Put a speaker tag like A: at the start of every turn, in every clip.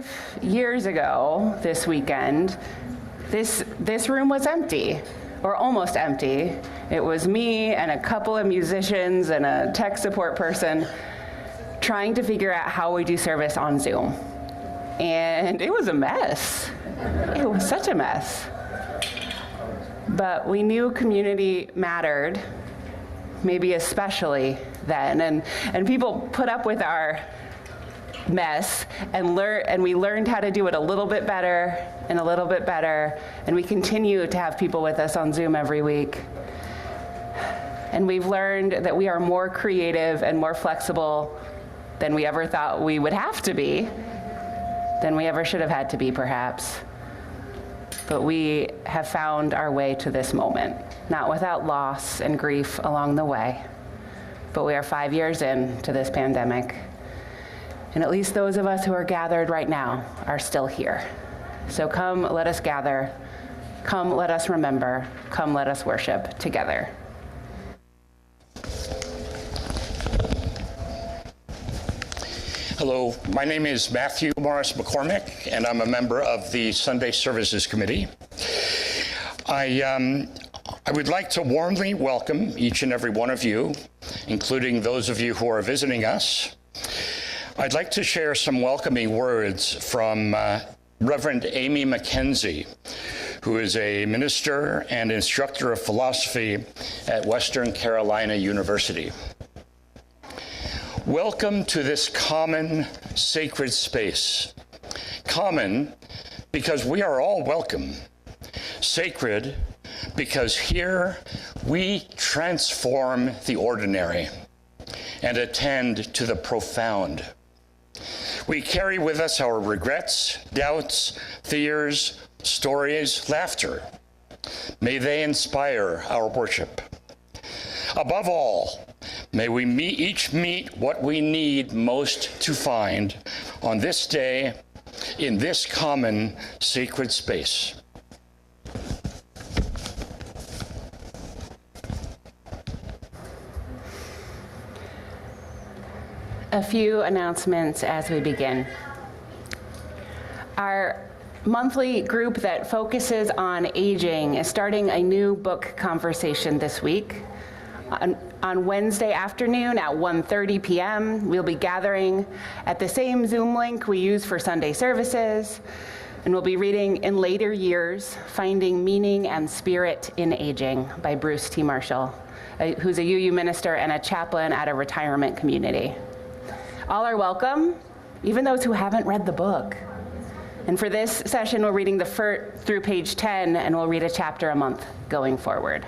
A: 5 years ago this weekend, this room was empty, or almost empty. It was me and a couple of musicians and a tech support person trying to figure out how we do service on Zoom. And it was a mess. It was such a mess. But we knew community mattered, maybe especially then, and people put up with our mess and we learned how to do it a little bit better and a little bit better, and we continue to have people with us on Zoom every week. And we've learned that we are more creative and more flexible than we ever thought we would have to be, than we ever should have had to be, perhaps. But we have found our way to this moment, not without loss and grief along the way, but we are 5 years into this pandemic. And at least those of us who are gathered right now are still here. So come, let us gather. Come, let us remember. Come, let us worship together.
B: Hello, my name is Matthew Morris McCormick, and I'm a member of the Sunday Services Committee. I would like to warmly welcome each and every one of you, including those of you who are visiting us. I'd like to share some welcoming words from Reverend Amy McKenzie, who is a minister and instructor of philosophy at Western Carolina University. Welcome to this common, sacred space. Common because we are all welcome. Sacred because here we transform the ordinary and attend to the profound. We carry with us our regrets, doubts, fears, stories, laughter. May they inspire our worship. Above all, may we each meet what we need most to find on this day in this common sacred space.
A: A few announcements as we begin. Our monthly group that focuses on aging is starting a new book conversation this week. On Wednesday afternoon at 1:30 p.m., we'll be gathering at the same Zoom link we use for Sunday services, and we'll be reading In Later Years, Finding Meaning and Spirit in Aging by Bruce T. Marshall, who's a UU minister and a chaplain at a retirement community. All are welcome, even those who haven't read the book. And for this session, we're reading through page 10, and we'll read a chapter a month going forward.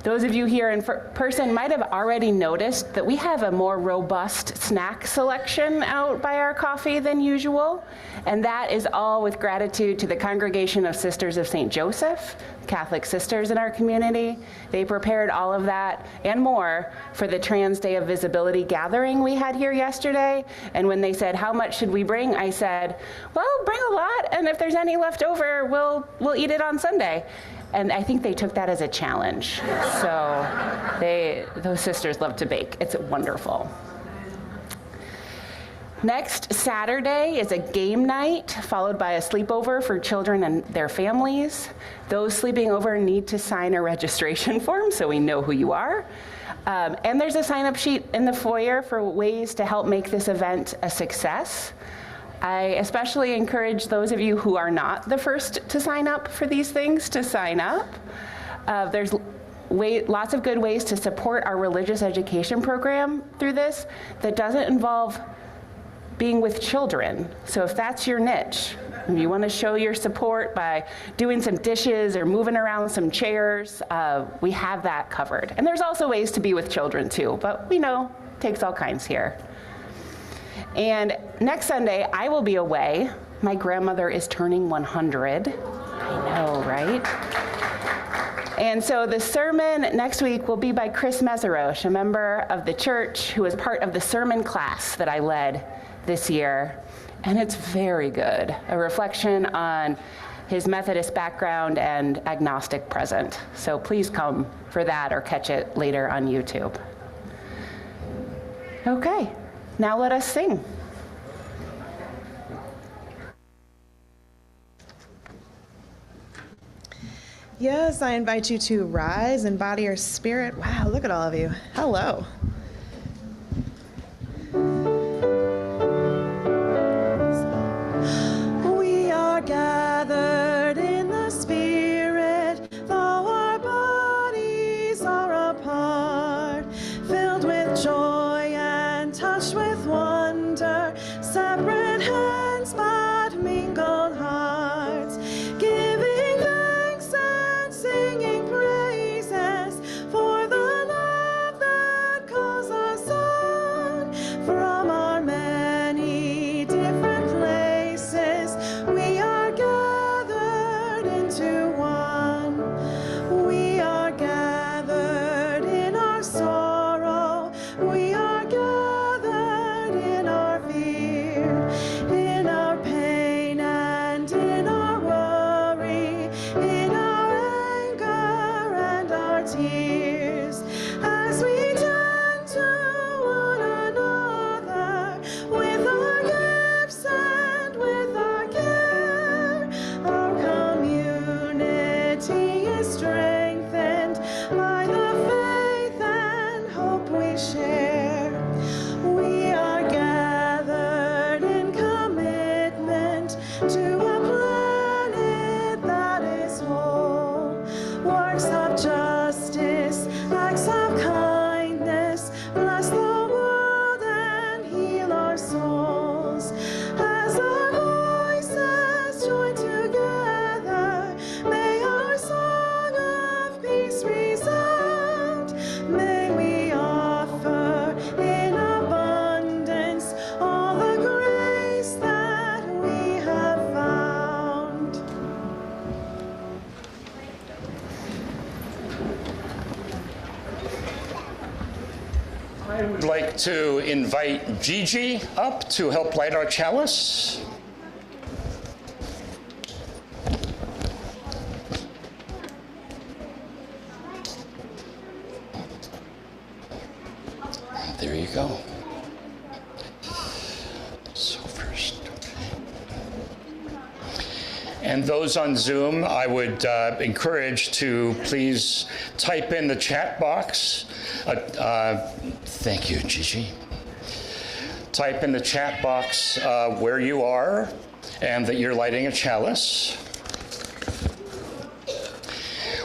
A: Those of you here in person might have already noticed that we have a more robust snack selection out by our coffee than usual, and that is all with gratitude to the Congregation of Sisters of St. Joseph, Catholic sisters in our community. They prepared all of that and more for the Trans Day of Visibility gathering we had here yesterday, and when they said, how much should we bring, I said, well, bring a lot, and if there's any left over, we'll eat it on Sunday. And I think they took that as a challenge. So those sisters love to bake. It's wonderful. Next Saturday is a game night, followed by a sleepover for children and their families. Those sleeping over need to sign a registration form so we know who you are. And there's a sign-up sheet in the foyer for ways to help make this event a success. I especially encourage those of you who are not the first to sign up for these things to sign up. There's lots of good ways to support our religious education program through this that doesn't involve being with children. So if that's your niche, if you want to show your support by doing some dishes or moving around some chairs, we have that covered. And there's also ways to be with children too, but we know it takes all kinds here. And next Sunday, I will be away. My grandmother is turning 100. I know, right? And so the sermon next week will be by Chris Meseroche, a member of the church who was part of the sermon class that I led this year. And it's very good, a reflection on his Methodist background and agnostic present. So please come for that or catch it later on YouTube. Okay. Now let us sing.
C: Yes, I invite you to rise in body or spirit. Wow, look at all of you. Hello. We are gathered in the spirit, though our bodies are apart, filled with joy and touched with wonder, separate hands but mingled hearts, giving thanks and singing praises for the love that calls us on from our many different places. We are gathered into one. We are gathered in our sorrow. We are gathered in our fear, in our pain and in our worry, in our anger and our tears, as we turn to one another with our gifts and with our care. Our community is strengthened by the faith and hope we share. We are gathered in commitment to a planet that is whole. Works of justice, acts of kindness, bless the world and heal our souls. As our voices join together, may our song of peace resound. May we offer in abundance all the grace that we have found.
B: I would like to invite Gigi up to help light our chalice. There you go. So first, okay. And those on Zoom, I would encourage to please type in the chat box. Thank you, Gigi. Type in the chat box where you are and that you're lighting a chalice.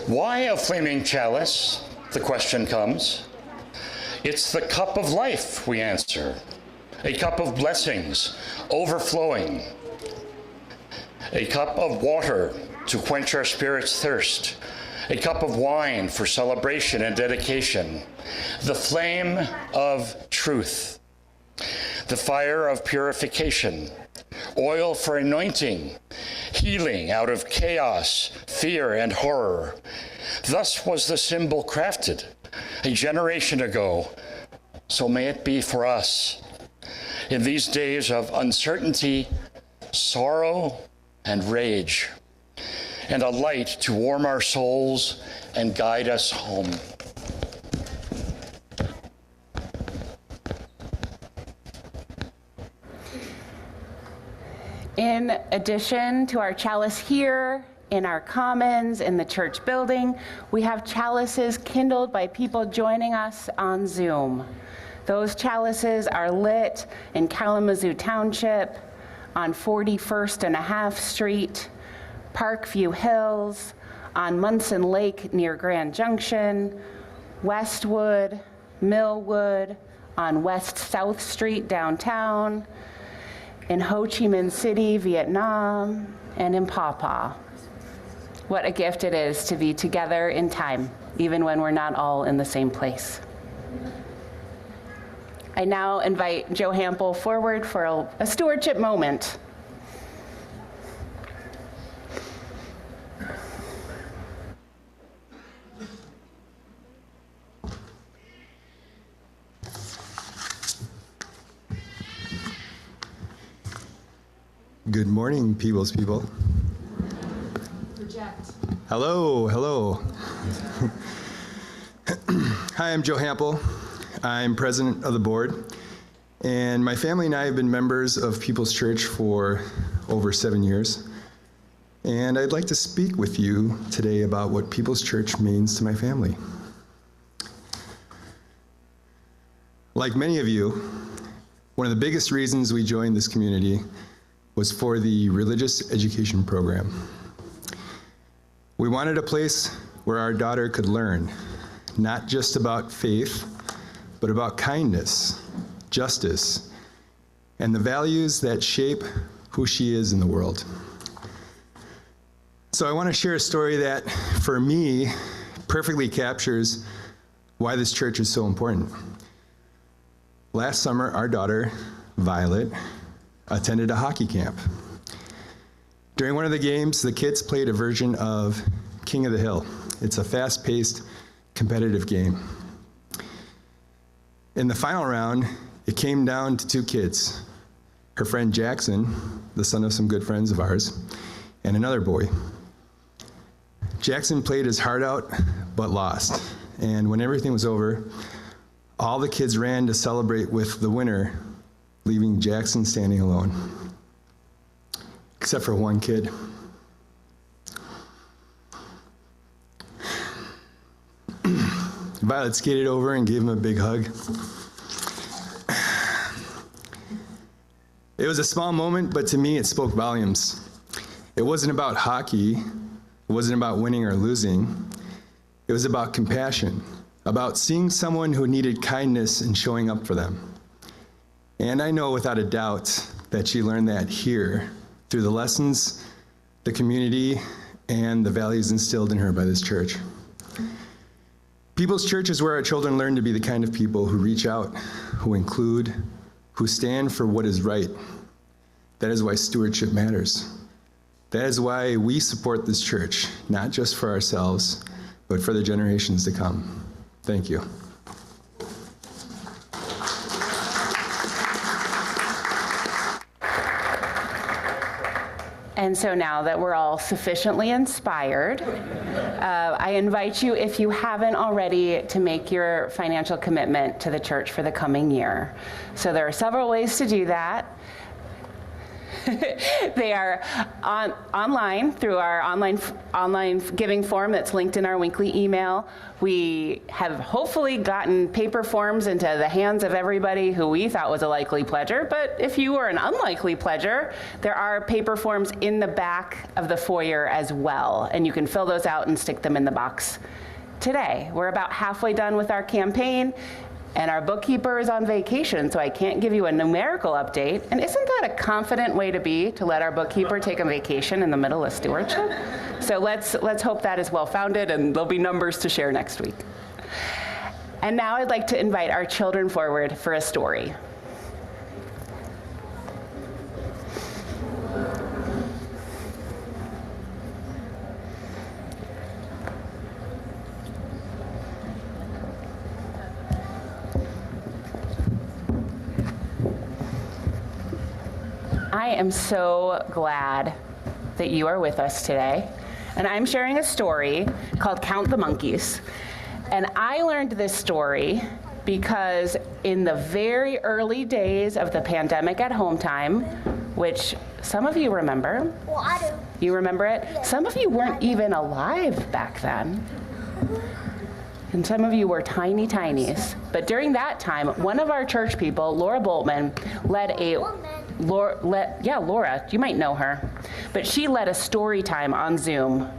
B: Why a flaming chalice? The question comes. It's the cup of life, we answer. A cup of blessings, overflowing. A cup of water to quench our spirit's thirst. A cup of wine for celebration and dedication. The flame of truth. The fire of purification. Oil for anointing. Healing out of chaos, fear, and horror. Thus was the symbol crafted a generation ago. So may it be for us. In these days of uncertainty, sorrow, and rage, and a light to warm our souls and guide us home.
A: In addition to our chalice here, in our commons, in the church building, we have chalices kindled by people joining us on Zoom. Those chalices are lit in Kalamazoo Township, on 41st and a half Street, Parkview Hills, on Munson Lake near Grand Junction, Westwood, Millwood, on West South Street downtown, in Ho Chi Minh City, Vietnam, and in Paw. What a gift it is to be together in time, even when we're not all in the same place. I now invite Joe Hampel forward for a stewardship moment.
D: Good morning, people's people.
C: Project.
D: Hello, hello. Hi, I'm Joe Hampel. I'm president of the board, and my family and I have been members of People's Church for over 7 years. and I'd like to speak with you today about what People's Church means to my family. Like many of you, one of the biggest reasons we joined this community was for the religious education program. We wanted a place where our daughter could learn, not just about faith, but about kindness, justice, and the values that shape who she is in the world. So I want to share a story that, for me, perfectly captures why this church is so important. Last summer, our daughter, Violet, attended a hockey camp. During one of the games, the kids played a version of King of the Hill. It's a fast-paced, competitive game. In the final round, it came down to two kids, her friend Jackson, the son of some good friends of ours, and another boy. Jackson played his heart out, but lost. And when everything was over, all the kids ran to celebrate with the winner, leaving Jackson standing alone. Except for one kid. Violet skated over and gave him a big hug. It was a small moment, but to me it spoke volumes. It wasn't about hockey. It wasn't about winning or losing. It was about compassion, about seeing someone who needed kindness and showing up for them. And I know without a doubt that she learned that here through the lessons, the community, and the values instilled in her by this church. People's Church is where our children learn to be the kind of people who reach out, who include, who stand for what is right. That is why stewardship matters. That is why we support this church, not just for ourselves, but for the generations to come. Thank you.
A: And so now that we're all sufficiently inspired, I invite you, if you haven't already, to make your financial commitment to the church for the coming year. So there are several ways to do that. They are online through our online giving form that's linked in our weekly email. We have hopefully gotten paper forms into the hands of everybody who we thought was a likely pledger, but if you were an unlikely pledger, there are paper forms in the back of the foyer as well, and you can fill those out and stick them in the box today. We're about halfway done with our campaign, and our bookkeeper is on vacation, so I can't give you a numerical update. And isn't that a confident way to be, to let our bookkeeper take a vacation in the middle of stewardship? So let's hope that is well-founded, and there'll be numbers to share next week. And now I'd like to invite our children forward for a story. I am so glad that you are with us today. And I'm sharing a story called Count the Monkeys. And I learned this story because in the very early days of the pandemic at home time, which some of you remember.
E: Well, I do.
A: You remember it?
E: Yeah.
A: Some of you weren't even alive back then. And some of you were tiny tinies. But during that time, one of our church people, Laura Boltman, led a Laura, you might know her, but she led a story time on Zoom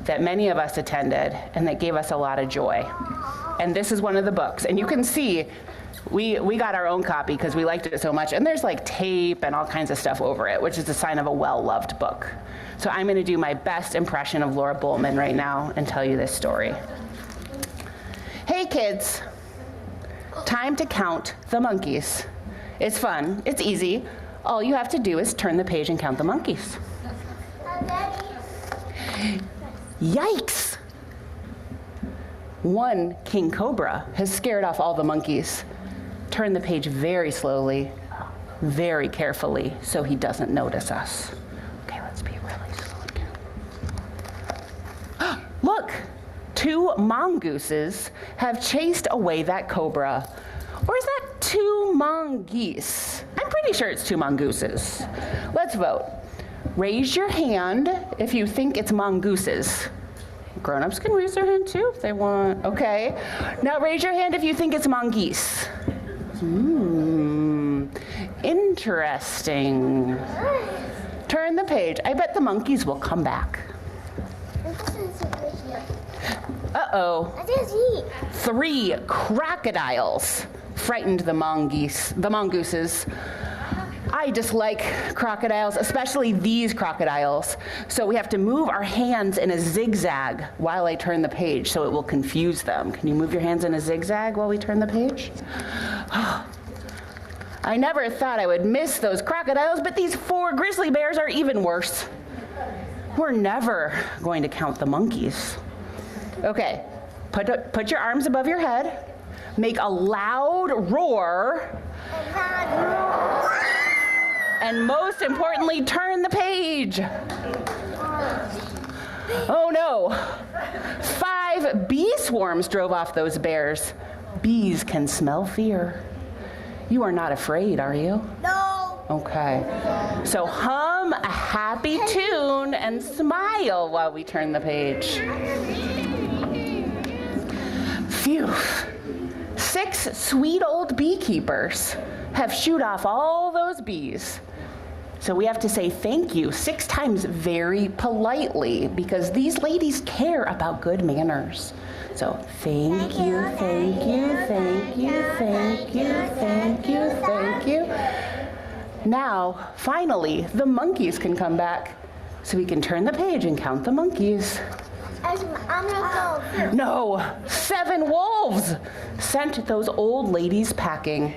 A: that many of us attended and that gave us a lot of joy. And this is one of the books. And you can see, we got our own copy because we liked it so much, and there's like tape and all kinds of stuff over it, which is a sign of a well-loved book. So I'm gonna do my best impression of Laura Boltman right now and tell you this story. Hey kids, time to count the monkeys. It's fun, it's easy. All you have to do is turn the page and count the monkeys. Yikes! One king cobra has scared off all the monkeys. Turn the page very slowly, very carefully, so he doesn't notice us. Okay, let's be really slow again. Look! 2 mongooses have chased away that cobra. Or is that 2 mongoose? I'm pretty sure it's 2 mongooses. Let's vote. Raise your hand if you think it's mongooses. Grown-ups can raise their hand too if they want. Okay. Now raise your hand if you think it's mongoose. Interesting. Turn the page. I bet the monkeys will come back. Uh-oh. 3 crocodiles frightened the mongooses. I dislike crocodiles, especially these crocodiles. So we have to move our hands in a zigzag while I turn the page so it will confuse them. Can you move your hands in a zigzag while we turn the page? I never thought I would miss those crocodiles, but these 4 grizzly bears are even worse. We're never going to count the monkeys. Okay, put your arms above your head. Make a loud roar. And most importantly, turn the page. Oh no. 5 bee swarms drove off those bears. Bees can smell fear. You are not afraid, are you?
E: No.
A: Okay. So hum a happy tune and smile while we turn the page. Phew. 6 sweet old beekeepers have shooed off all those bees. So we have to say thank you 6 times very politely because these ladies care about good manners. So thank you, thank you, thank you, thank you, thank you, thank you. Now, finally, the monkeys can come back so we can turn the page and count the monkeys.
E: I'm gonna go.
A: No, 7 wolves sent those old ladies packing.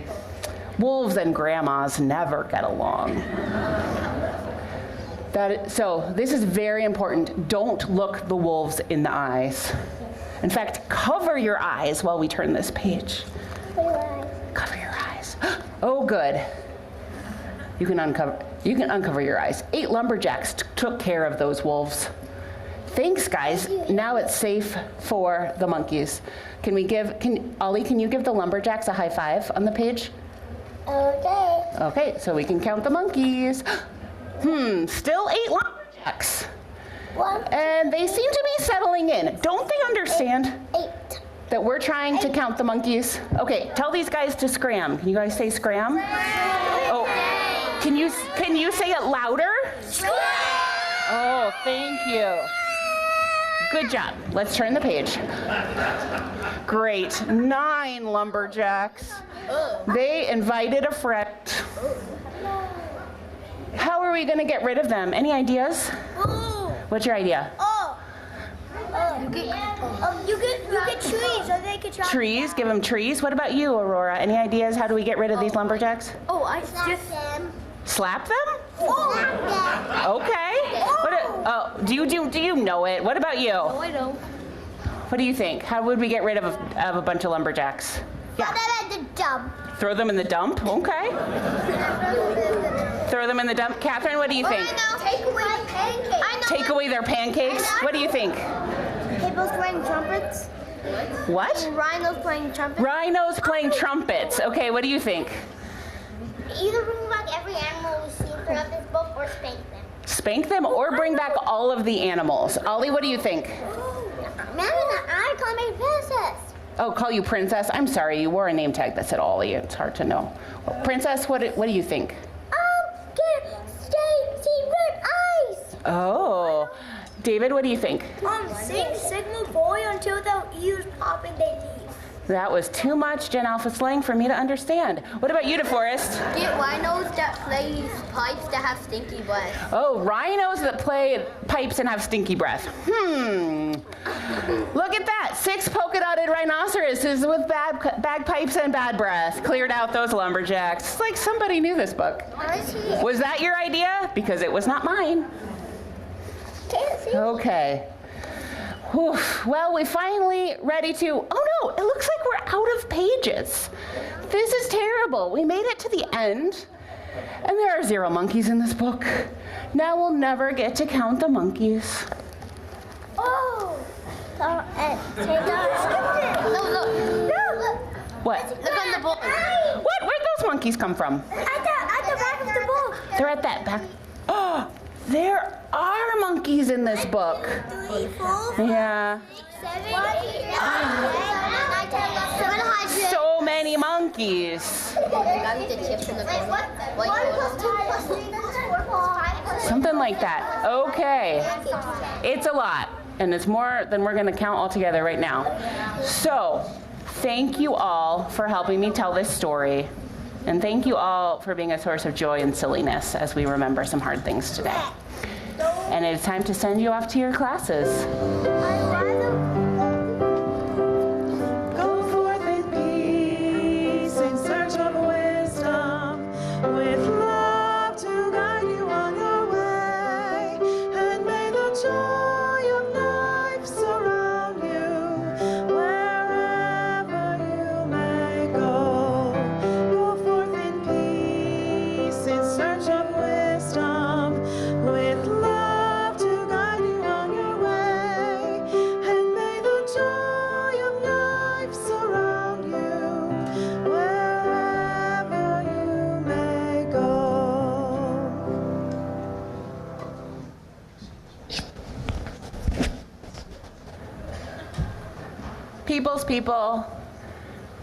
A: Wolves and grandmas never get along. So this is very important. Don't look the wolves in the eyes. In fact, cover your eyes while we turn this page. Cover your eyes. Oh, good. You can uncover your eyes. 8 lumberjacks took care of those wolves. Thanks, guys. Now it's safe for the monkeys. Ollie, can you give the lumberjacks a high five on the page?
E: Okay.
A: Okay, so we can count the monkeys. Still 8 lumberjacks. And they seem to be settling in. Don't they understand
E: 8.
A: that we're trying to count the monkeys? Okay, tell these guys to scram. Can you guys say scram? Oh, can you say it louder? Oh, thank you. Good job. Let's turn the page. Great. 9 lumberjacks. They invited a friend. How are we going to get rid of them? Any ideas? What's your idea?
E: You get trees so they can chop.
A: Trees? Give them trees? What about you, Aurora? Any ideas? How do we get rid of these lumberjacks?
E: I just them.
A: Slap them?
E: Slap them.
A: Okay. Do you know it? What about you?
E: No, I don't.
A: What do you think? How would we get rid of a bunch of lumberjacks?
E: Throw them at the dump.
A: Throw them in the dump? Okay. Throw them in the dump. Catherine, what do you think?
E: Take away the pancakes.
A: Take away their pancakes? What do you think?
E: People's playing trumpets.
A: What?
E: Rhinos playing trumpets.
A: Rhinos playing trumpets. Okay, what do you think?
E: Either bring back every animal we've seen throughout this book or spank them.
A: Spank them or bring back all of the animals. Ollie, what do you think?
E: I call me princess.
A: Oh, call you princess? I'm sorry, you wore a name tag that said Ollie. It's hard to know. Well, princess, what do you think?
E: See red eyes.
A: Oh. David, what do you think?
E: Sing Sigma Boy until the ears pop and they leave.
A: That was too much Gen Alpha slang for me to understand. What about you, DeForest?
F: Get rhinos that play pipes that have stinky breath.
A: Oh, rhinos that play pipes and have stinky breath. Look at that. 6 polka-dotted rhinoceroses with bagpipes and bad breath. Cleared out those lumberjacks. It's like somebody knew this book. Was that your idea? Because it was not mine. Okay. Whew. Well, we finally ready to, oh no, it looks like we're out of pages. This is terrible. We made it to the end, and there are 0 monkeys in this book. Now we'll never get to count the monkeys.
E: No, look.
A: What?
F: Look on the board.
A: What? Where'd those monkeys come from?
E: At the back of the book.
A: They're at that back. Oh, There are monkeys in this book.
E: 3, 4,
A: Yeah.
E: 7, 8, 9, 10, 11,
A: So many monkeys.
F: Got the chips in the corner.
E: 1 plus 2 plus 3 plus 4 plus 5 plus 6.
A: Something like that. Okay. It's a lot, and it's more than we're going to count all together right now. So, thank you all for helping me tell this story, and thank you all for being a source of joy and silliness as we remember some hard things today. And it's time to send you off to your classes.
C: Go forth in peace in search of wisdom, with love to guide you on your way, and may the joy of life surround you wherever you may go. Go forth in peace in search of wisdom, with love to guide you on your way, and may the joy of life surround you wherever you may go.
A: People's people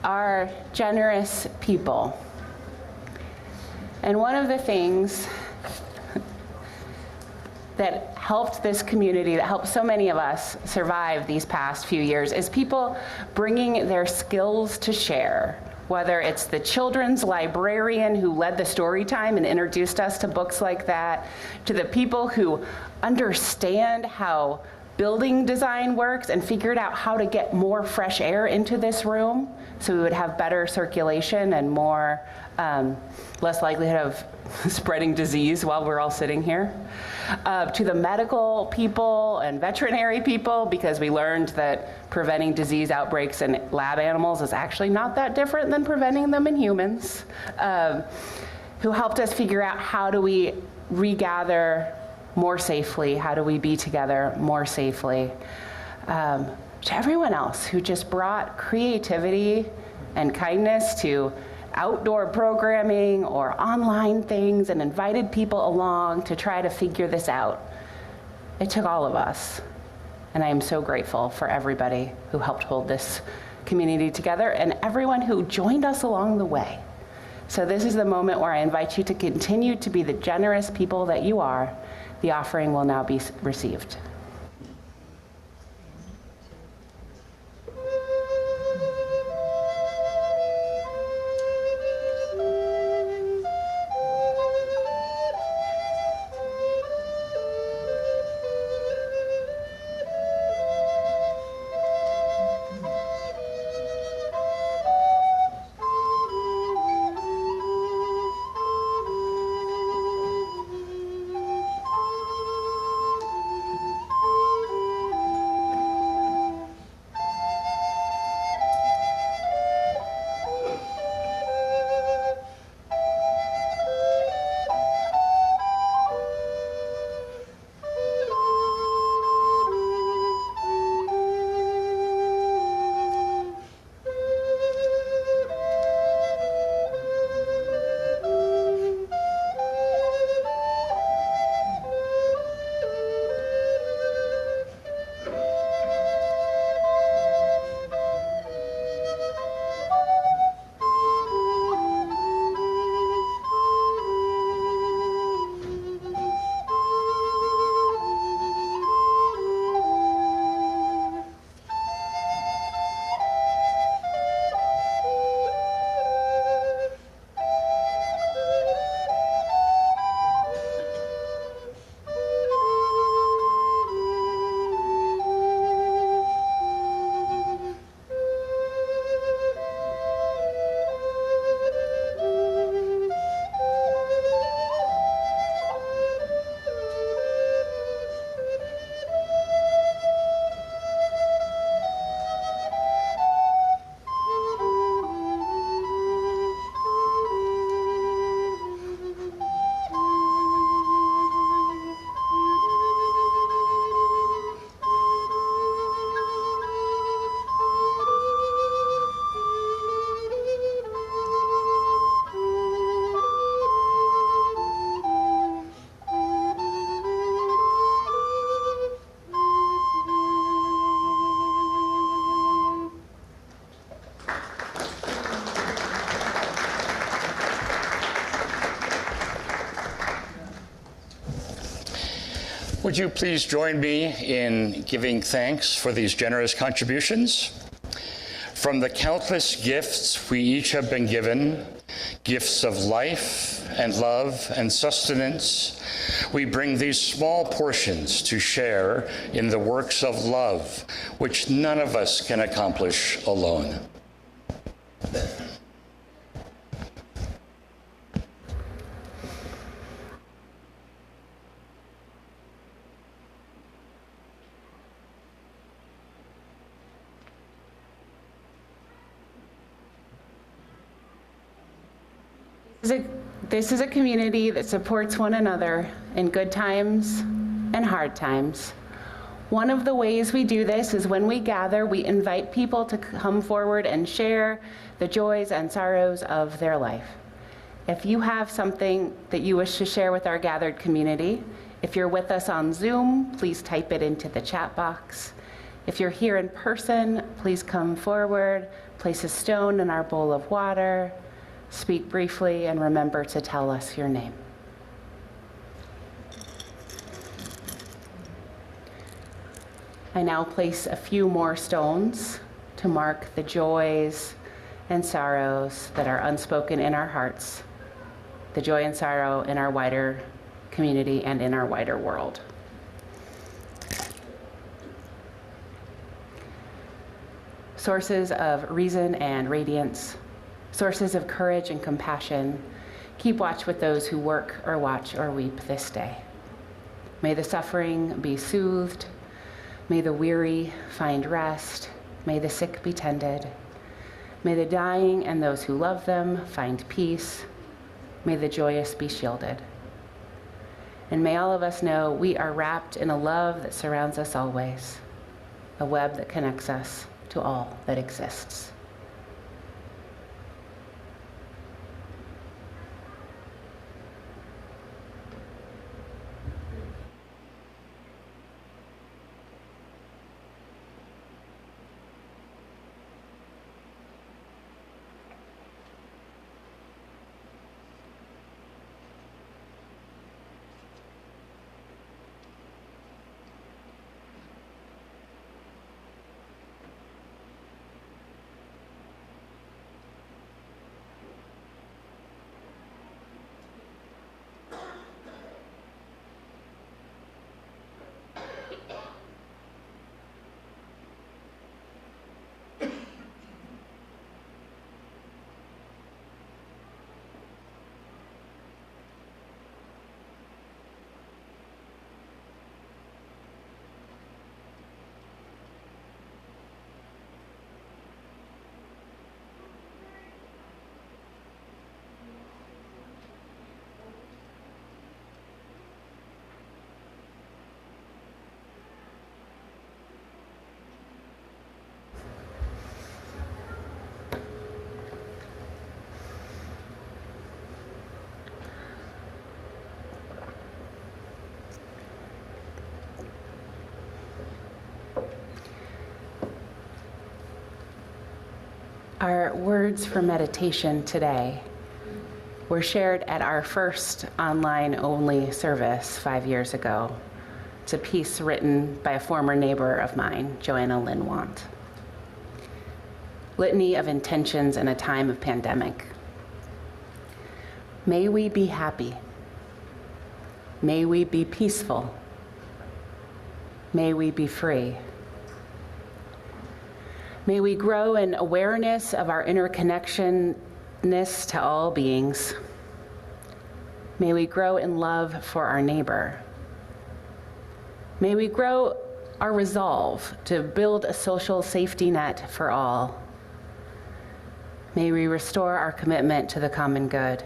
A: are generous people. And one of the things that helped this community, that helped so many of us survive these past few years, is people bringing their skills to share. Whether it's the children's librarian who led the story time and introduced us to books like that, to the people who understand how building design works and figured out how to get more fresh air into this room so we would have better circulation and more less likelihood of spreading disease while we're all sitting here. To the medical people and veterinary people, because we learned that preventing disease outbreaks in lab animals is actually not that different than preventing them in humans, who helped us figure out how do we regather more safely, how do we be together more safely. To everyone else who just brought creativity and kindness to outdoor programming or online things and invited people along to try to figure this out. It took all of us. And I am so grateful for everybody who helped hold this community together and everyone who joined us along the way. So this is the moment where I invite you to continue to be the generous people that you are. The offering will now be received.
B: Would you please join me in giving thanks for these generous contributions? From the countless gifts we each have been given, gifts of life and love and sustenance, we bring these small portions to share in the works of love, which none of us can accomplish alone.
A: This is a community that supports one another in good times and hard times. One of the ways we do this is when we gather, we invite people to come forward and share the joys and sorrows of their life. If you have something that you wish to share with our gathered community, if you're with us on Zoom, please type it into the chat box. If you're here in person, please come forward, place a stone in our bowl of water, speak briefly, and remember to tell us your name. I now place a few more stones to mark the joys and sorrows that are unspoken in our hearts, the joy and sorrow in our wider community and in our wider world. Sources of reason and radiance, sources of courage and compassion, keep watch with those who work or watch or weep this day. May the suffering be soothed. May the weary find rest. May the sick be tended. May the dying and those who love them find peace. May the joyous be shielded. And may all of us know we are wrapped in a love that surrounds us always, a web that connects us to all that exists. Our words for meditation today were shared at our first online-only service 5 years ago. It's a piece written by a former neighbor of mine, Joanna Lynn Want. Litany of intentions in a time of pandemic. May we be happy. May we be peaceful. May we be free. May we grow in awareness of our interconnectedness to all beings. May we grow in love for our neighbor. May we grow our resolve to build a social safety net for all. May we restore our commitment to the common good.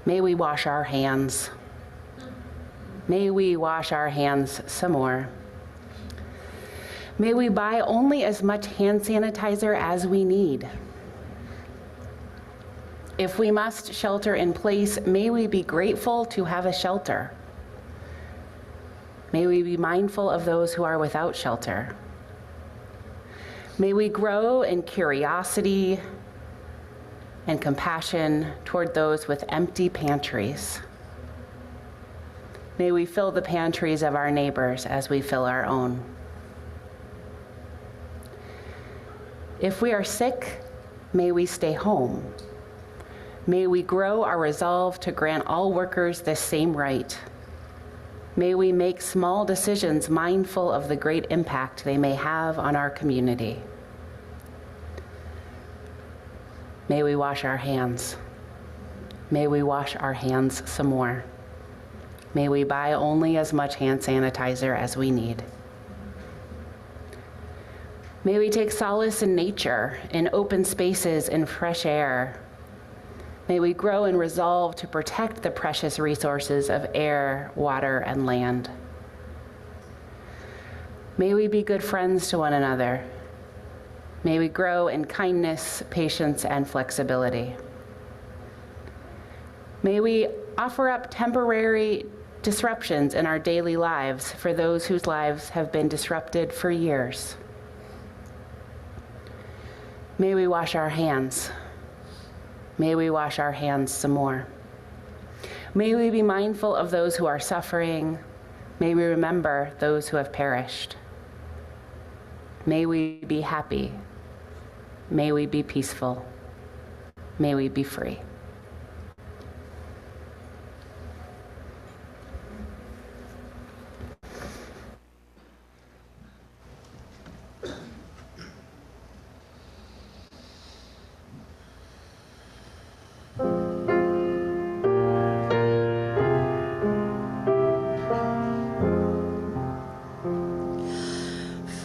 A: May we wash our hands. May we wash our hands some more. May we buy only as much hand sanitizer as we need. If we must shelter in place, may we be grateful to have a shelter. May we be mindful of those who are without shelter. May we grow in curiosity and compassion toward those with empty pantries. May we fill the pantries of our neighbors as we fill our own. If we are sick, may we stay home. May we grow our resolve to grant all workers the same right. May we make small decisions mindful of the great impact they may have on our community. May we wash our hands. May we wash our hands some more. May we buy only as much hand sanitizer as we need. May we take solace in nature, in open spaces, in fresh air. May we grow in resolve to protect the precious resources of air, water, and land. May we be good friends to one another. May we grow in kindness, patience, and flexibility. May we offer up temporary disruptions in our daily lives for those whose lives have been disrupted for years. May we wash our hands. May we wash our hands some more. May we be mindful of those who are suffering. May we remember those who have perished. May we be happy. May we be peaceful. May we be free.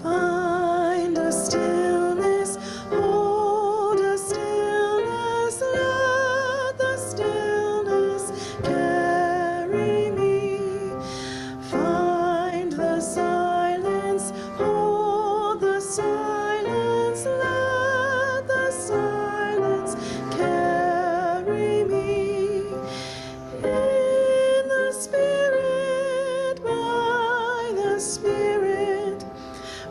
C: Find a stillness, hold a stillness, let the stillness carry me. Find the silence, hold the silence, let the silence carry me. In the Spirit, by the Spirit,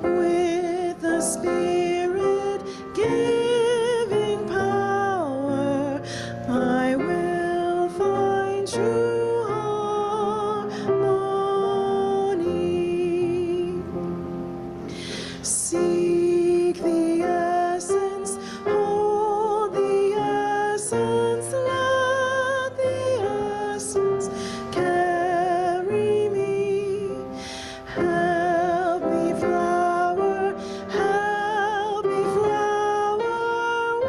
C: with the Spirit giving power, I will find true harmony. Seek the essence, hold the essence, let the essence carry me. Help me flower,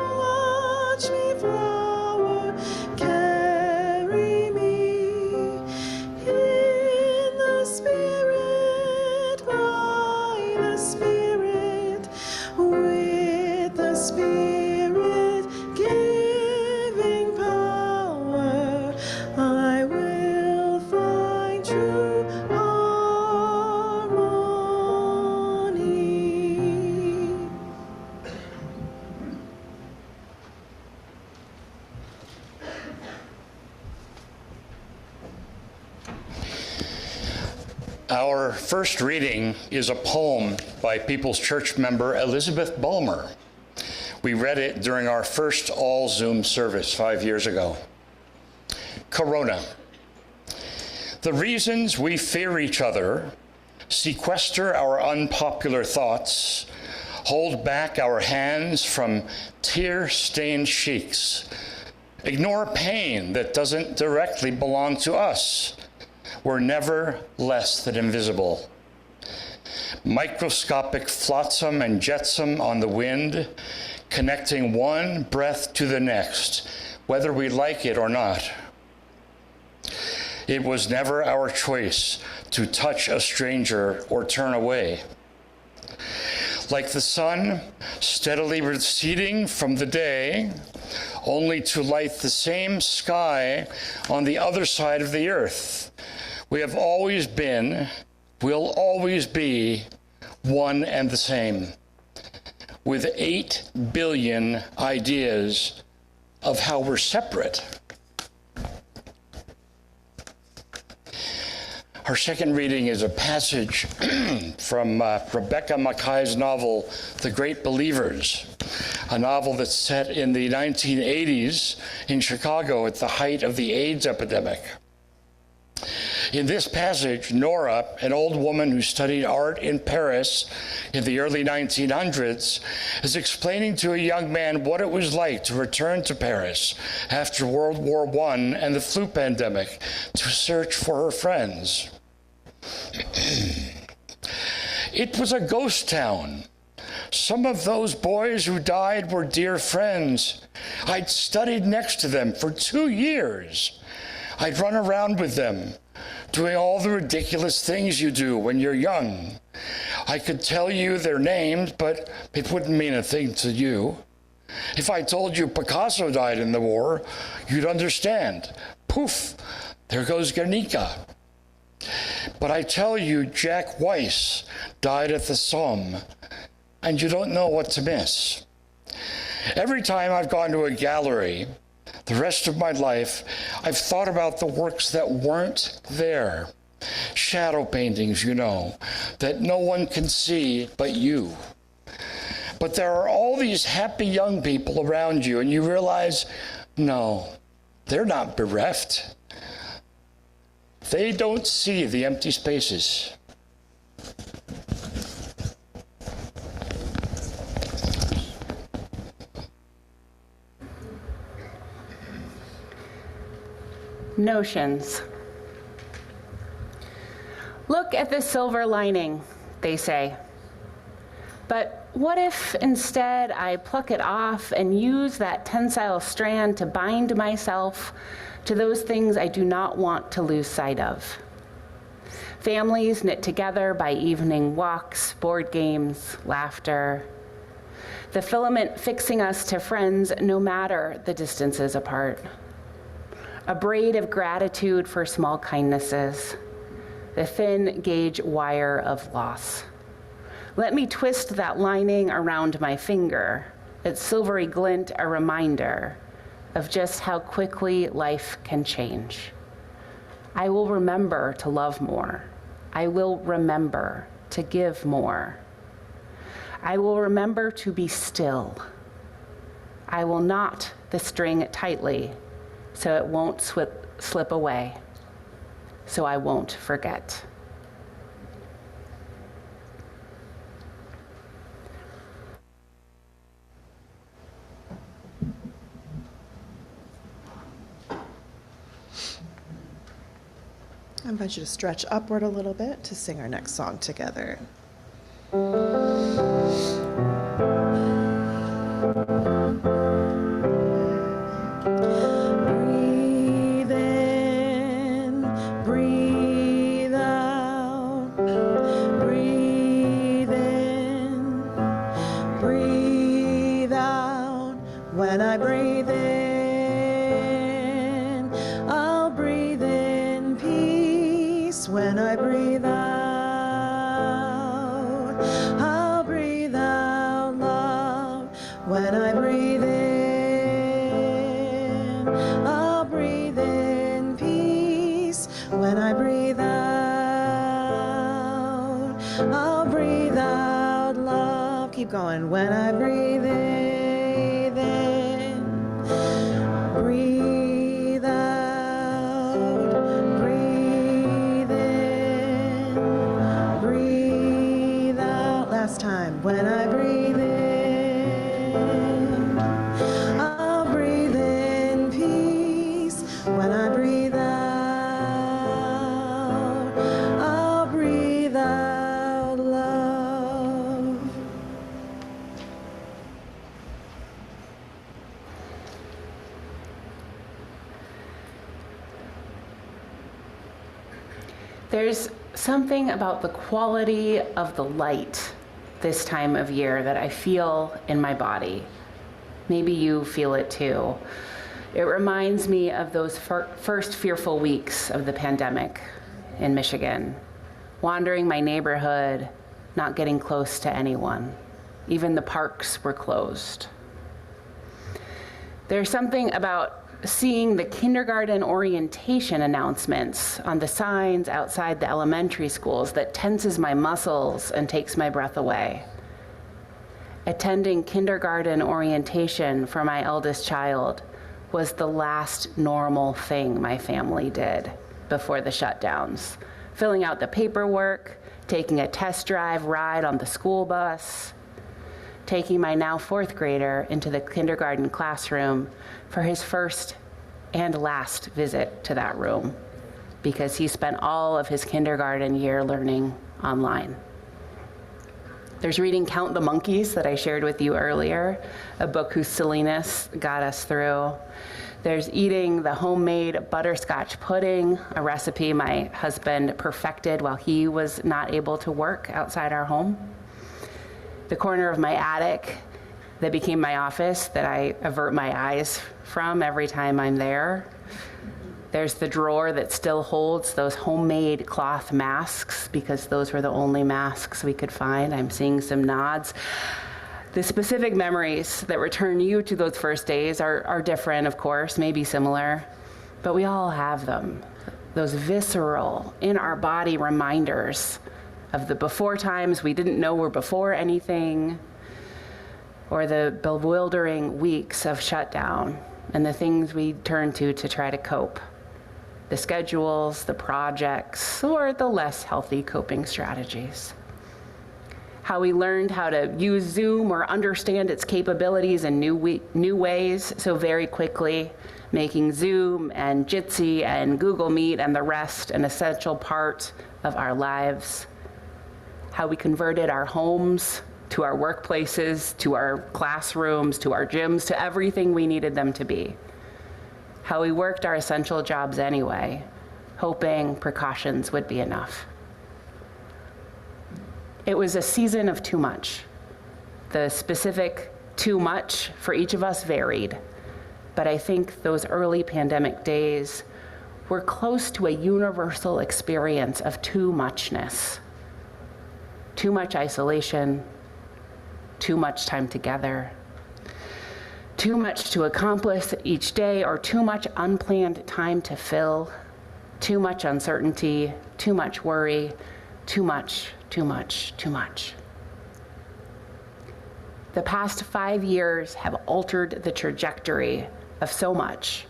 C: watch me flower, carry me. In the Spirit, by the Spirit, with the Spirit giving power, I will find true harmony.
B: Our first reading is a poem by People's Church member Elizabeth Bulmer. We read it during our first all-Zoom service 5 years ago. Corona. The reasons we fear each other, sequester our unpopular thoughts, hold back our hands from tear-stained cheeks, ignore pain that doesn't directly belong to us, were never less than invisible. Microscopic flotsam and jetsam on the wind, connecting one breath to the next, whether we like it or not. It was never our choice to touch a stranger or turn away. Like the sun steadily receding from the day, only to light the same sky on the other side of the earth. We have always been, will always be, one and the same, with 8 billion ideas of how we're separate. Our second reading is a passage from Rebecca Mackay's novel, The Great Believers, a novel that's set in the 1980s in Chicago at the height of the AIDS epidemic. In this passage, Nora, an old woman who studied art in Paris in the early 1900s, is explaining to a young man what it was like to return to Paris after World War I and the flu pandemic to search for her friends. It was a ghost town. Some of those boys who died were dear friends. I'd studied next to them for 2 years. I'd run around with them, doing all the ridiculous things you do when you're young. I could tell you their names, but it wouldn't mean a thing to you. If I told you Picasso died in the war, you'd understand. Poof, there goes Guernica. But I tell you Jack Weiss died at the Somme, and you don't know what to miss. Every time I've gone to a gallery, the rest of my life, I've thought about the works that weren't there. Shadow paintings, you know, that no one can see but you. But there are all these happy young people around you, and you realize, no, they're not bereft. They don't see the empty spaces.
A: Notions. Look at the silver lining, they say. But what if instead I pluck it off and use that tensile strand to bind myself to those things I do not want to lose sight of? Families knit together by evening walks, board games, laughter. The filament fixing us to friends no matter the distances apart. A braid of gratitude for small kindnesses, the thin gauge wire of loss. Let me twist that lining around my finger, its silvery glint a reminder of just how quickly life can change. I will remember to love more. I will remember to give more. I will remember to be still. I will knot the string tightly so it won't slip away, so I won't forget.
C: I invite you to stretch upward a little bit to sing our next song together. Breathe in, breathe out. Breathe in, breathe out. When I breathe in, I'll breathe in peace. When I breathe out, I'll breathe out love. When I breathe in, I'll breathe in peace. When I breathe out, I'll breathe out love. Keep going. When I breathe in, breathe out, breathe in, breathe out. Last time. When I breathe in, I'll breathe in peace. When I breathe out, I'll breathe out love.
A: There's something about the quality of the light this time of year that I feel in my body. Maybe you feel it too. It reminds me of those first fearful weeks of the pandemic in Michigan, wandering my neighborhood, not getting close to anyone. Even the parks were closed. There's something about seeing the kindergarten orientation announcements on the signs outside the elementary schools that tenses my muscles and takes my breath away. Attending kindergarten orientation for my eldest child was the last normal thing my family did. before the shutdowns, filling out the paperwork, taking a test drive ride on the school bus, taking my now 4th grader into the kindergarten classroom for his first and last visit to that room, because he spent all of his kindergarten year learning online. There's reading Count the Monkeys that I shared with you earlier, a book whose silliness got us through. There's eating the homemade butterscotch pudding, a recipe my husband perfected while he was not able to work outside our home. The corner of my attic that became my office that I avert my eyes from every time I'm there. There's the drawer that still holds those homemade cloth masks, because those were the only masks we could find. I'm seeing some nods. The specific memories that return you to those first days are different, of course, maybe similar, but we all have them. Those visceral, in our body reminders of the before times we didn't know were before anything, or the bewildering weeks of shutdown and the things we turn to try to cope. The schedules, the projects, or the less healthy coping strategies. How we learned how to use Zoom or understand its capabilities in new ways so very quickly, making Zoom and Jitsi and Google Meet and the rest an essential part of our lives. How we converted our homes to our workplaces, to our classrooms, to our gyms, to everything we needed them to be. How we worked our essential jobs anyway, hoping precautions would be enough. It was a season of too much. The specific too much for each of us varied, but I think those early pandemic days were close to a universal experience of too muchness. Too much isolation, too much time together, too much to accomplish each day, or too much unplanned time to fill, too much uncertainty, too much worry, too much, too much, too much. The past 5 years have altered the trajectory of so much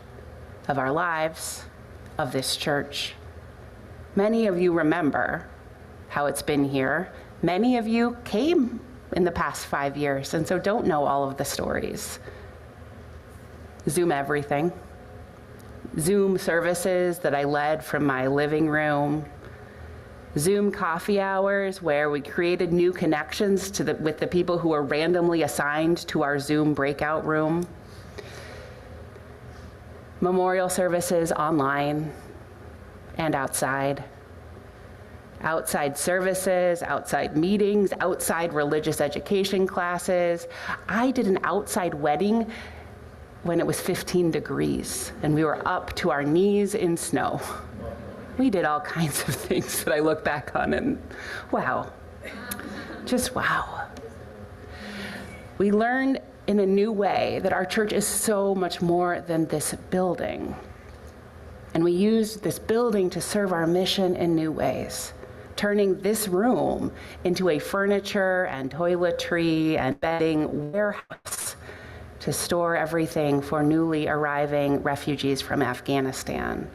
A: of our lives, of this church. Many of you remember how it's been here. Many of you came in the past 5 years, and so don't know all of the stories. Zoom everything. Zoom services that I led from my living room. Zoom coffee hours where we created new connections with the people who were randomly assigned to our Zoom breakout room. Memorial services online and outside. Outside services, outside meetings, outside religious education classes. I did an outside wedding when it was 15 degrees and we were up to our knees in snow. We did all kinds of things that I look back on and wow, just wow. We learned in a new way that our church is so much more than this building. And we used this building to serve our mission in new ways, turning this room into a furniture and toiletry and bedding warehouse to store everything for newly arriving refugees from Afghanistan.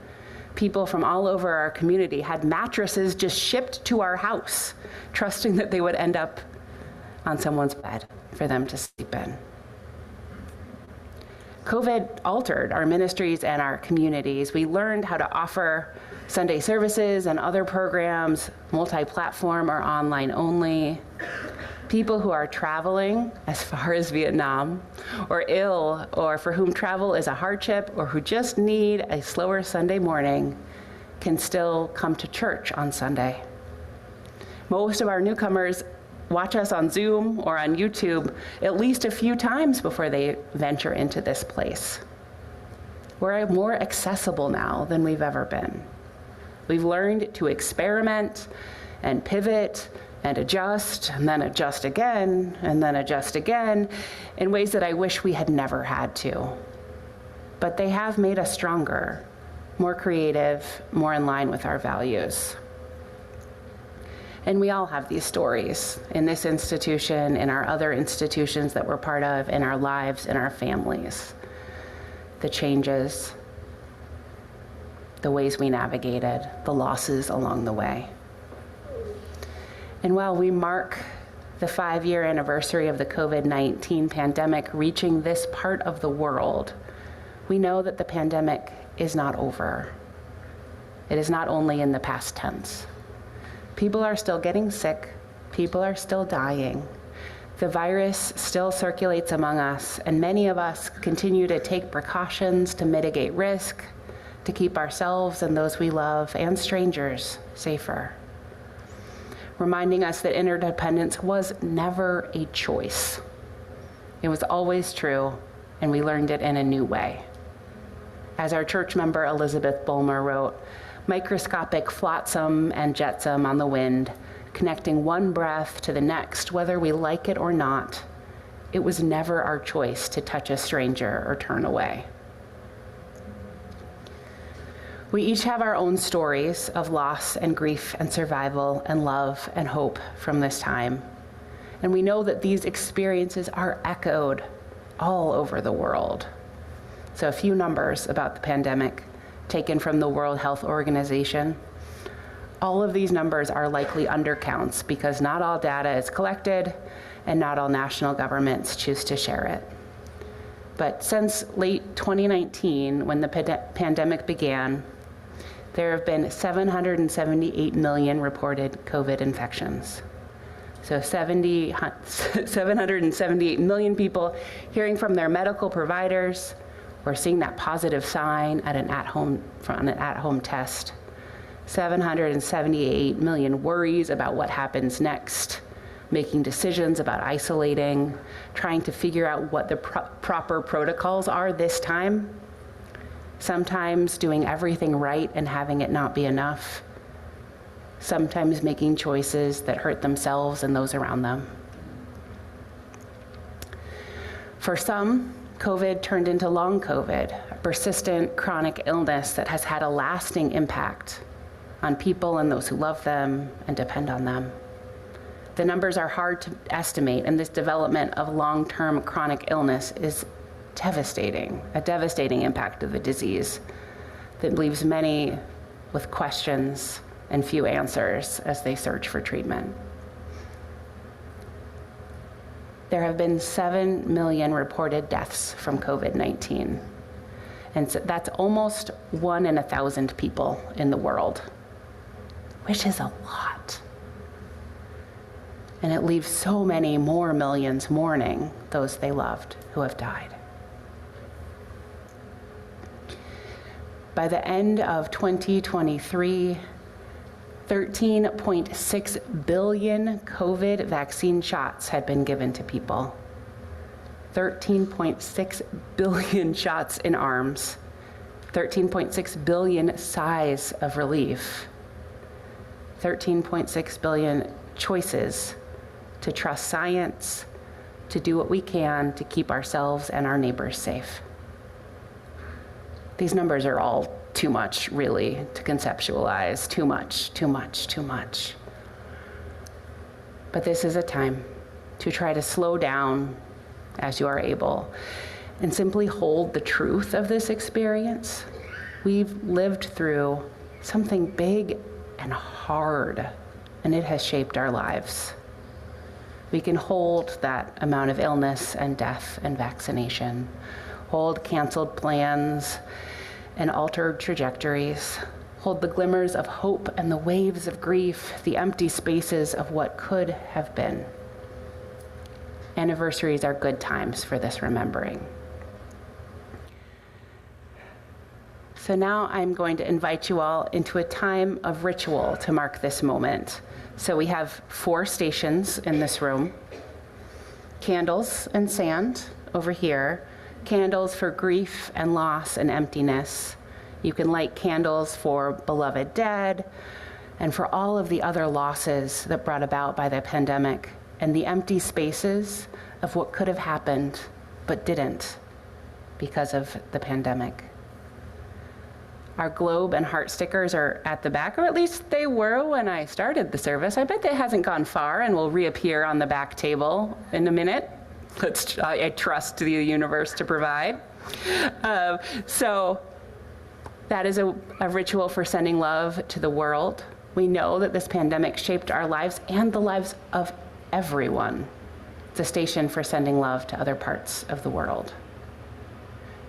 A: People from all over our community had mattresses just shipped to our house, trusting that they would end up on someone's bed for them to sleep in. COVID altered our ministries and our communities. We learned how to offer Sunday services and other programs, multi-platform or online only. People who are traveling as far as Vietnam, or ill, or for whom travel is a hardship, or who just need a slower Sunday morning, can still come to church on Sunday. Most of our newcomers watch us on Zoom or on YouTube at least a few times before they venture into this place. We're more accessible now than we've ever been. We've learned to experiment and pivot and adjust, and then adjust again, and then adjust again, in ways that I wish we had never had to. But they have made us stronger, more creative, more in line with our values. And we all have these stories in this institution, in our other institutions that we're part of, in our lives, in our families. The changes. the ways we navigated, the losses along the way. And while we mark the 5-year anniversary of the COVID-19 pandemic reaching this part of the world, we know that the pandemic is not over. It is not only in the past tense. People are still getting sick. People are still dying. The virus still circulates among us, and many of us continue to take precautions to mitigate risk, to keep ourselves and those we love and strangers safer, reminding us that interdependence was never a choice. It was always true, and we learned it in a new way. As our church member Elizabeth Bulmer wrote, microscopic flotsam and jetsam on the wind, connecting one breath to the next, whether we like it or not. It was never our choice to touch a stranger or turn away. We each have our own stories of loss and grief and survival and love and hope from this time. And we know that these experiences are echoed all over the world. So a few numbers about the pandemic taken from the World Health Organization. All of these numbers are likely undercounts because not all data is collected and not all national governments choose to share it. But since late 2019, when the pandemic began, there have been 778 million reported COVID infections. So 778 million people hearing from their medical providers or seeing that positive sign at an at-home test. 778 million worries about what happens next, making decisions about isolating, trying to figure out what the proper protocols are this time, sometimes doing everything right and having it not be enough, sometimes making choices that hurt themselves and those around them. For some, COVID turned into long COVID, a persistent chronic illness that has had a lasting impact on people and those who love them and depend on them. The numbers are hard to estimate, and this development of long-term chronic illness is devastating, a devastating impact of the disease that leaves many with questions and few answers as they search for treatment. There have been 7 million reported deaths from COVID-19, and so that's almost 1 in 1,000 people in the world, which is a lot. And it leaves so many more millions mourning those they loved who have died. By the end of 2023, 13.6 billion COVID vaccine shots had been given to people. 13.6 billion shots in arms. 13.6 billion sighs of relief. 13.6 billion choices to trust science, to do what we can to keep ourselves and our neighbors safe. These numbers are all too much, really, to conceptualize. Too much, too much, too much. But this is a time to try to slow down as you are able and simply hold the truth of this experience. We've lived through something big and hard, and it has shaped our lives. We can hold that amount of illness and death and vaccination, hold canceled plans and altered trajectories, hold the glimmers of hope and the waves of grief, the empty spaces of what could have been. Anniversaries are good times for this remembering. So now I'm going to invite you all into a time of ritual to mark this moment. So we have 4 stations in this room. Candles and sand over here. Candles for grief and loss and emptiness. You can light candles for beloved dead and for all of the other losses that brought about by the pandemic and the empty spaces of what could have happened but didn't because of the pandemic. Our globe and heart stickers are at the back, or at least they were when I started the service. I bet that hasn't gone far and will reappear on the back table in a minute. I trust the universe to provide. So That is a ritual for sending love to the world. We know that this pandemic shaped our lives and the lives of everyone. It's a station for sending love to other parts of the world.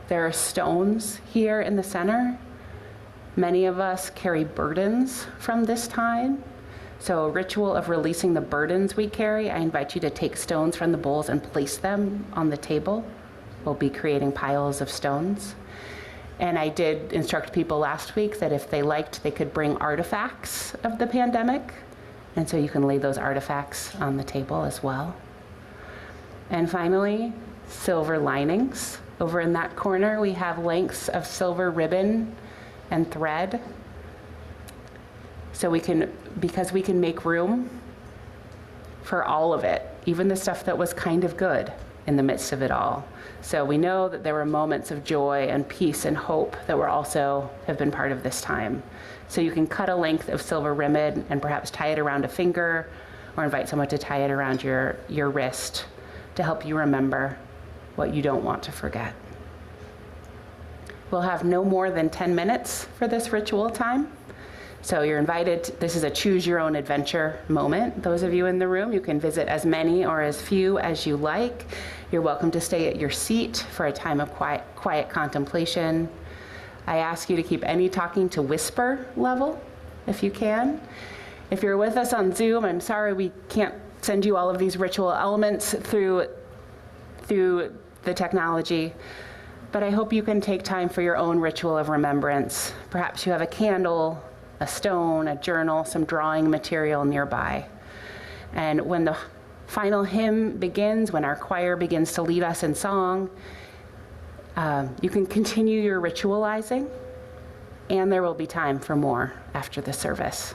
A: There are stones here in the center. Many of us carry burdens from this time. So a ritual of releasing the burdens we carry, I invite you to take stones from the bowls and place them on the table. We'll be creating piles of stones. And I did instruct people last week that if they liked, they could bring artifacts of the pandemic. And so you can lay those artifacts on the table as well. And finally, silver linings. Over in that corner, we have lengths of silver ribbon and thread. So because we can make room for all of it, even the stuff that was kind of good in the midst of it all. So we know that there were moments of joy and peace and hope that have been part of this time. So you can cut a length of silver ribbon and perhaps tie it around a finger, or invite someone to tie it around your wrist to help you remember what you don't want to forget. We'll have no more than 10 minutes for this ritual time. So you're invited, this is a choose your own adventure moment. Those of you in the room, you can visit as many or as few as you like. You're welcome to stay at your seat for a time of quiet contemplation. I ask you to keep any talking to whisper level, if you can. If you're with us on Zoom, I'm sorry we can't send you all of these ritual elements through the technology, but I hope you can take time for your own ritual of remembrance. Perhaps you have a candle, a stone, a journal, some drawing material nearby. And when the final hymn begins, when our choir begins to lead us in song, you can continue your ritualizing, and there will be time for more after the service.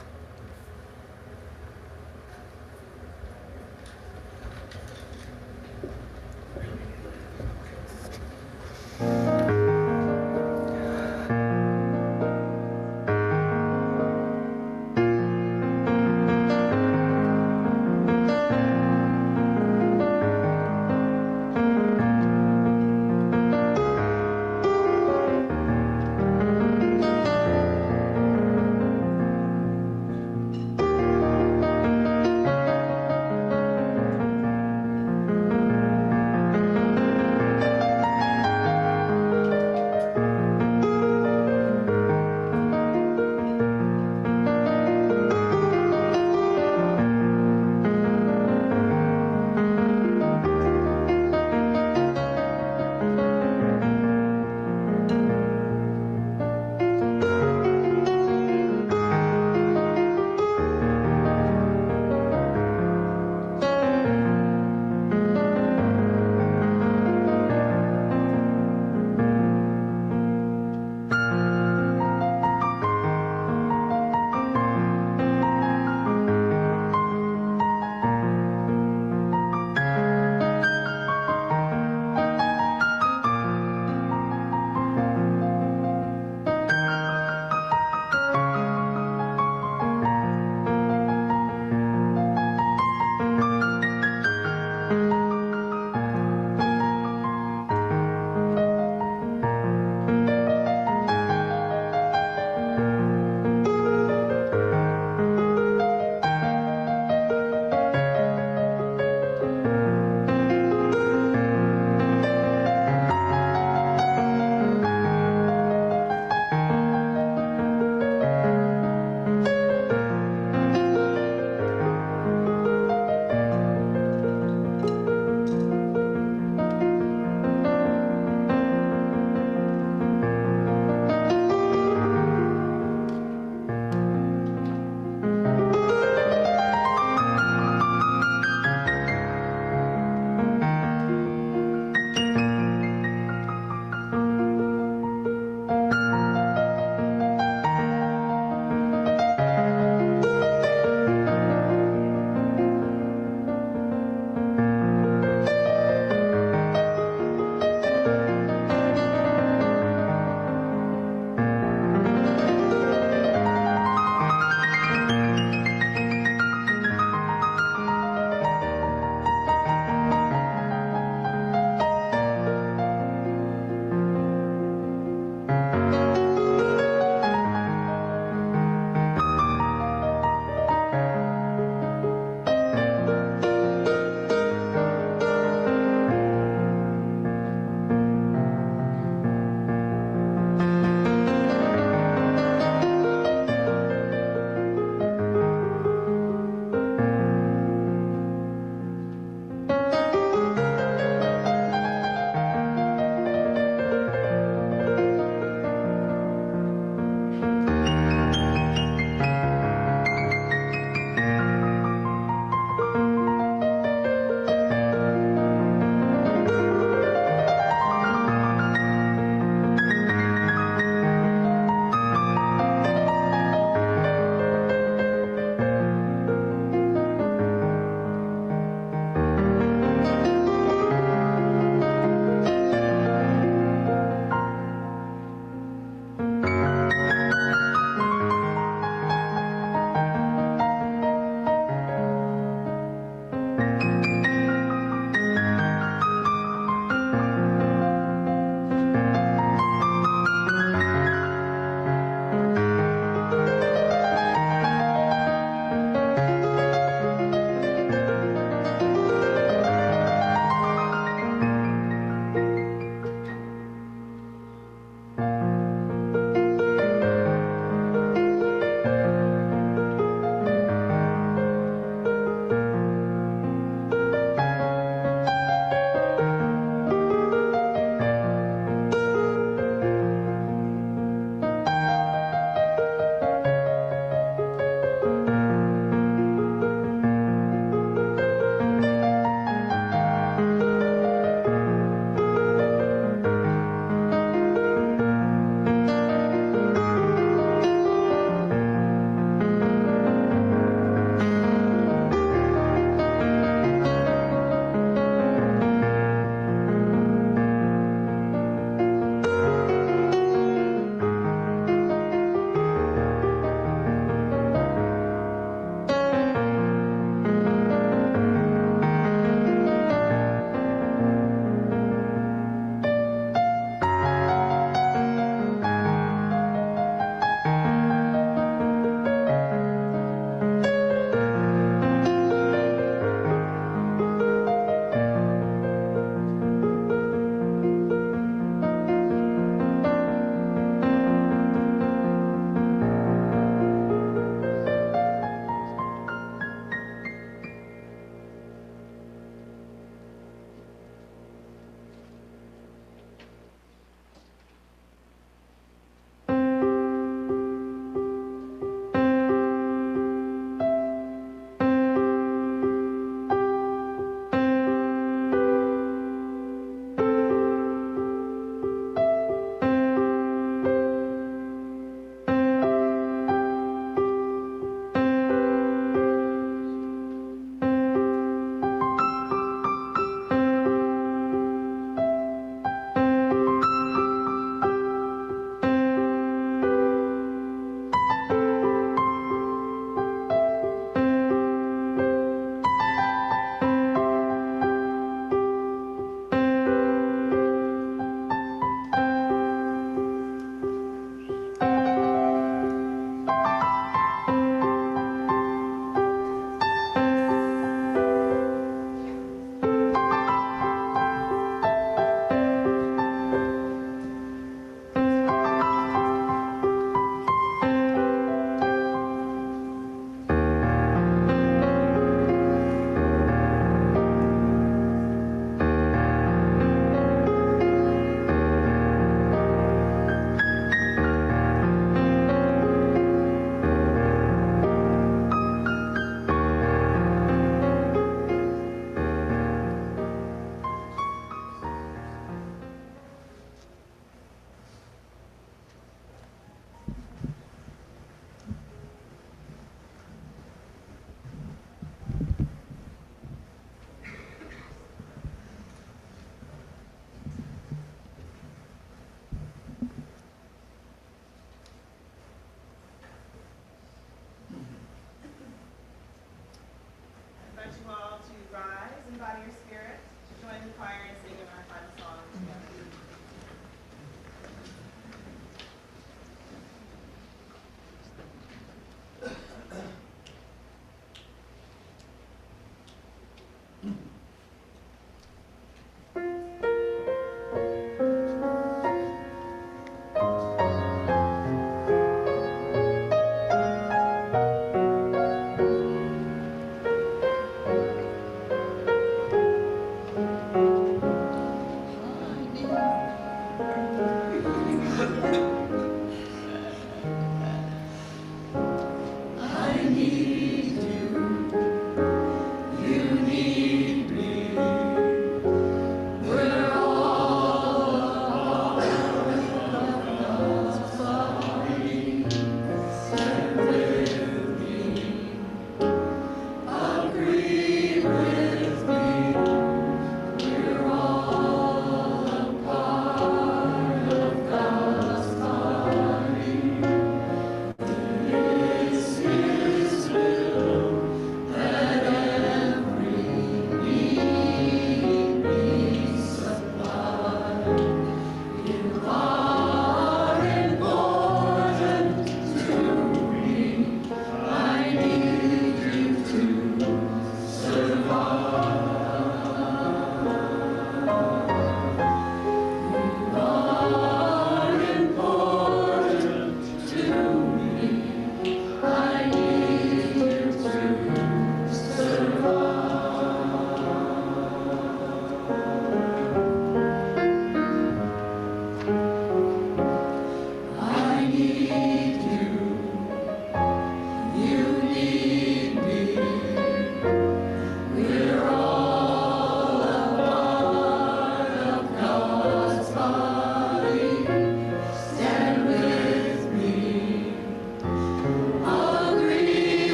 C: invite you all to rise in body or spirit, join the choir in singing our final song together.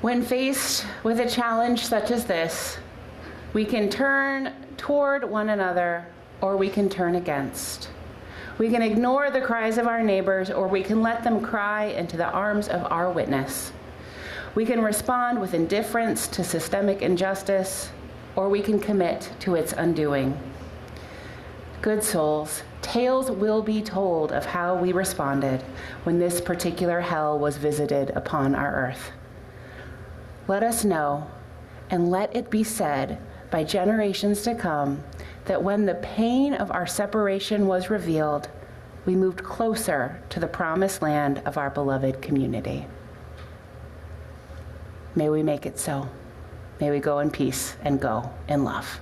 A: When faced with a challenge such as this, we can turn toward one another or we can turn against. We can ignore the cries of our neighbors or we can let them cry into the arms of our witness. We can respond with indifference to systemic injustice or we can commit to its undoing. Good souls, tales will be told of how we responded when this particular hell was visited upon our earth. Let us know, and let it be said by generations to come, that when the pain of our separation was revealed, we moved closer to the promised land of our beloved community. May we make it so. May we go in peace and go in love.